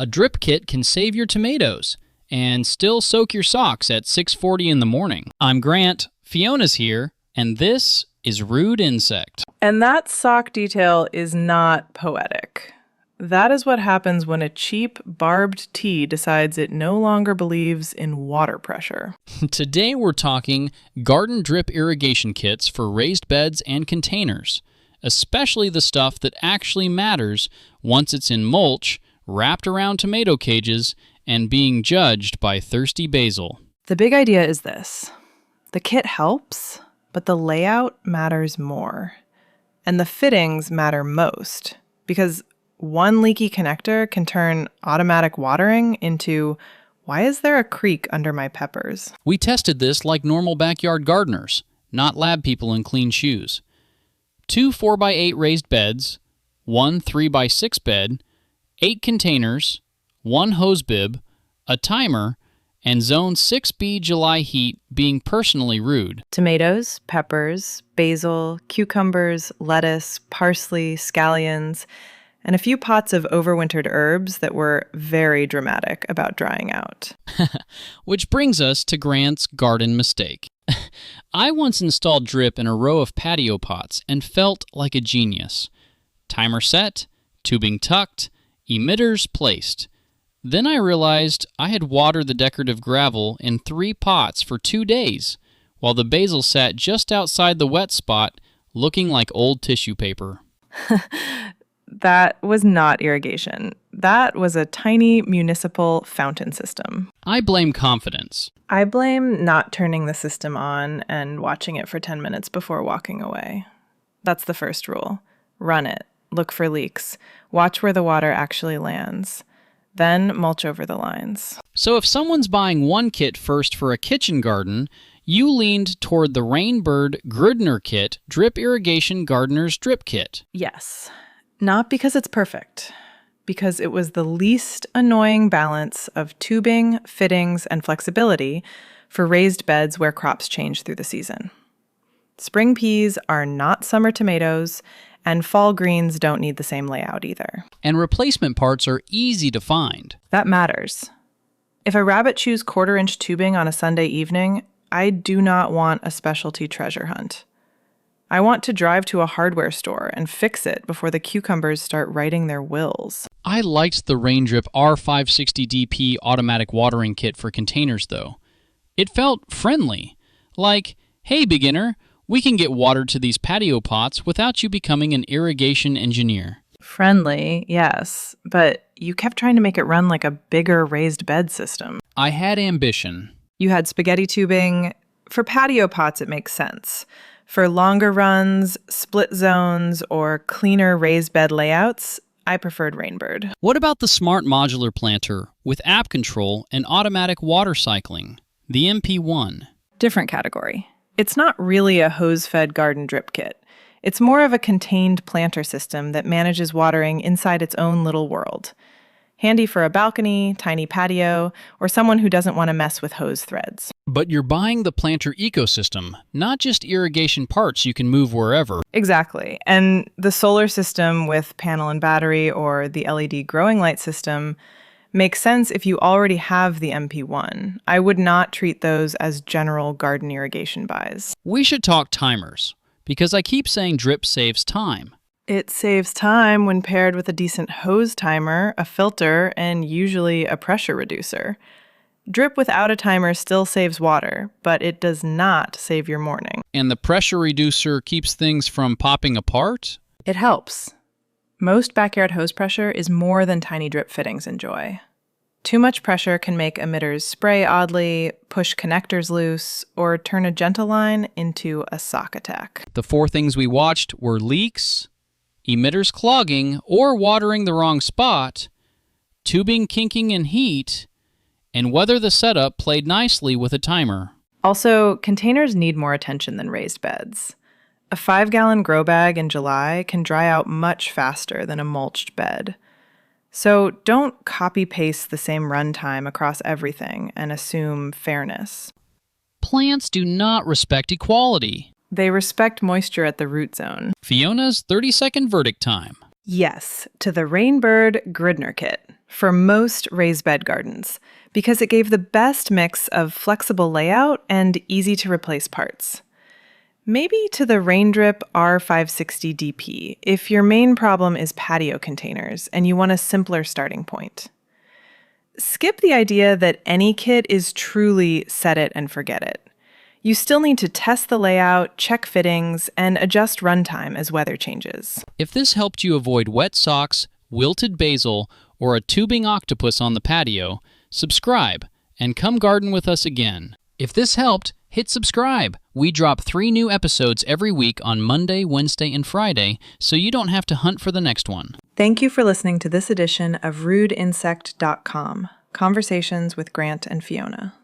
A drip kit can save your tomatoes and still soak your socks at 6:40 in the morning. I'm Grant, Fiona's here, and this is Rude Insect. And that sock detail is not poetic. That is what happens when a cheap, barbed tea decides it no longer believes in water pressure. Today we're talking garden drip irrigation kits for raised beds and containers, especially the stuff that actually matters once it's in mulch, wrapped around tomato cages, and being judged by thirsty basil. The big idea is this. The kit helps, but the layout matters more. And the fittings matter most, because one leaky connector can turn automatic watering into, why is there a creek under my peppers? We tested this like normal backyard gardeners, not lab people in clean shoes. 2 4x8 raised beds, 1 3x6 bed, 8 containers, 1 hose bib, a timer, and Zone 6B July heat being personally rude. Tomatoes, peppers, basil, cucumbers, lettuce, parsley, scallions, and a few pots of overwintered herbs that were very dramatic about drying out. Which brings us to Grant's garden mistake. I once installed drip in a row of patio pots and felt like a genius. Timer set, tubing tucked, emitters placed. Then I realized I had watered the decorative gravel in 3 pots for 2 days, while the basil sat just outside the wet spot, looking like old tissue paper. That was not irrigation. That was a tiny municipal fountain system. I blame confidence. I blame not turning the system on and watching it for 10 minutes before walking away. That's the first rule. Run it. Look for leaks. Watch where the water actually lands. Then mulch over the lines. So if someone's buying one kit first for a kitchen garden, you leaned toward the Rainbird Grudner Kit Drip Irrigation Gardener's Drip Kit. Yes. Not because it's perfect. Because it was the least annoying balance of tubing, fittings, and flexibility for raised beds where crops change through the season. Spring peas are not summer tomatoes, and fall greens don't need the same layout either. And replacement parts are easy to find. That matters. If a rabbit chews 1/4-inch tubing on a Sunday evening, I do not want a specialty treasure hunt. I want to drive to a hardware store and fix it before the cucumbers start writing their wills. I liked the Raindrip R560DP automatic watering kit for containers, though. It felt friendly. Like, hey, beginner, we can get water to these patio pots without you becoming an irrigation engineer. Friendly, yes, but you kept trying to make it run like a bigger raised bed system. I had ambition. You had spaghetti tubing. For patio pots, it makes sense. For longer runs, split zones, or cleaner raised bed layouts, I preferred Rainbird. What about the smart modular planter with app control and automatic water cycling, the MP1? Different category. It's not really a hose-fed garden drip kit. It's more of a contained planter system that manages watering inside its own little world. Handy for a balcony, tiny patio, or someone who doesn't want to mess with hose threads. But you're buying the planter ecosystem, not just irrigation parts you can move wherever. Exactly. And the solar system with panel and battery or the LED growing light system makes sense if you already have the MP1. I would not treat those as general garden irrigation buys. We should talk timers, because I keep saying drip saves time. It saves time when paired with a decent hose timer, a filter, and usually a pressure reducer. Drip without a timer still saves water, but it does not save your morning. And the pressure reducer keeps things from popping apart? It helps. Most backyard hose pressure is more than tiny drip fittings enjoy. Too much pressure can make emitters spray oddly, push connectors loose, or turn a gentle line into a sock attack. The 4 things we watched were leaks, emitters clogging or watering the wrong spot, tubing kinking in heat, and whether the setup played nicely with a timer. Also, containers need more attention than raised beds. A 5-gallon grow bag in July can dry out much faster than a mulched bed. So don't copy-paste the same runtime across everything and assume fairness. Plants do not respect equality. They respect moisture at the root zone. Fiona's 30-second verdict time. Yes, to the Rainbird Grudner Kit. for most raised bed gardens because it gave the best mix of flexible layout and easy-to-replace parts. Maybe to the Raindrip R560 DP if your main problem is patio containers and you want a simpler starting point. Skip the idea that any kit is truly set it and forget it. You still need to test the layout, check fittings, and adjust runtime as weather changes. If this helped you avoid wet socks, wilted basil, or a tubing octopus on the patio, subscribe and come garden with us again. If this helped, hit subscribe. We drop 3 new episodes every week on Monday, Wednesday, and Friday, so you don't have to hunt for the next one. Thank you for listening to this edition of RudeInsect.com, Conversations with Grant and Fiona.